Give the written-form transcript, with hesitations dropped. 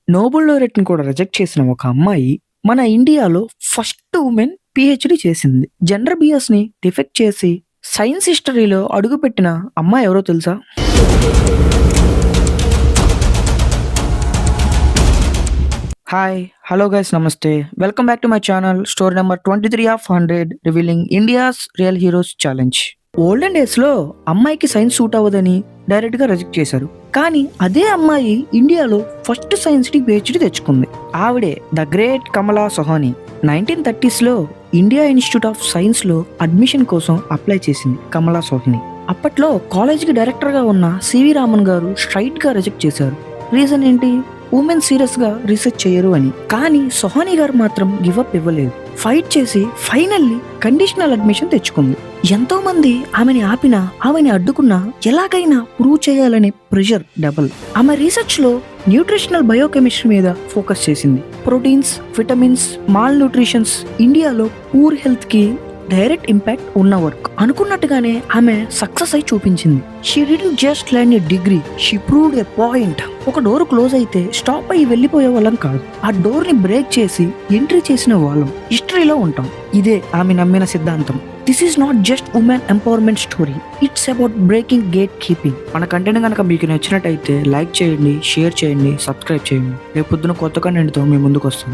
Nobel laureate ని కూడా reject చేసిన ఒక అమ్మాయి మన ఇండియాలో ఫస్ట్ ఉమెన్ పిహెచ్డి చేసింది. జెండర్ బిఎస్ ని డిఫెక్ట్ చేసి సైన్స్ హిస్టరీలో అడుగుపెట్టిన అమ్మాయి ఎవరో తెలుసా? హాయ్, హలో గైస్, నమస్తే. Welcome back to my channel. Story number 23 of 100 revealing India's real heroes challenge. Olden days లో అమ్మాయికి సైన్స్ సూట్ అవ్వదని డైరెక్ట్ గా రిజెక్ట్ చేశారు. కానీ అదే అమ్మాయి ఇండియాలో ఫస్ట్ సైన్స్ కి పిహెచ్డి తెచ్చుకుంది. ఆవిడే the great Kamala Sohani. 1930s లో ఇండియా ఇన్స్టిట్యూట్ ఆఫ్ సైన్స్ లో అడ్మిషన్ కోసం అప్లై చేసింది కమలా సోహాని. అప్పట్లో కాలేజ్ కి డైరెక్టర్ గా ఉన్న సివి రామన్ గారు స్ట్రైట్ గా రిజెక్ట్ చేశారు. రీజన్ ఏంటి? ఉమెన్ సీరియస్ గా రీసెర్చ్ చేయరు అని. కానీ సోహాని గారు మాత్రం గివ్ అప్ ఇవ్వలేదు. ఫైట్ చేసి ఫైనల్లీ కండిషనల్ అడ్మిషన్ తెచ్చుకుంది. ఎంతో మంది ఆమెని ఆపినా, ఆమెని అడ్డుకున్నా ఎలాగైనా ప్రూవ్ చేయాలనే ప్రెషర్ డబుల్. ఆమె రీసెర్చ్ లో న్యూట్రిషనల్ బయోకెమిస్ట్రీ మీద ఫోకస్ చేసింది. ప్రోటీన్స్, విటమిన్స్, మాల్ న్యూట్రిషన్స్ ఇండియాలో పూర్ హెల్త్ కి డైరెక్ట్ ఇంపాక్ట్ ఉన్న వర్క్. అనుకున్నట్టుగానే ఆమె సక్సెస్ అయి చూపించింది. She didn't just learn a degree, she proved a point. ఒక డోర్ క్లోజ్ అయితే స్టాప్ అయ్యి వెళ్ళిపోయే వాళ్ళం కాదు, ఆ డోర్ ని బ్రేక్ చేసి ఎంట్రీ చేసిన వాళ్ళం హిస్టరీలో ఉంటాం. ఇదే ఆమె నమ్మిన సిద్ధాంతం. This is not just women empowerment story, it's about breaking gate keeping. మన కంటెంట్ కనుక మీకు నచ్చినట్టయితే లైక్ చేయండి, షేర్ చేయండి, సబ్స్క్రైబ్ చేయండి. రేపు పొద్దున కొత్త కంటెంట్తో మీ ముందుకు వస్తుంది.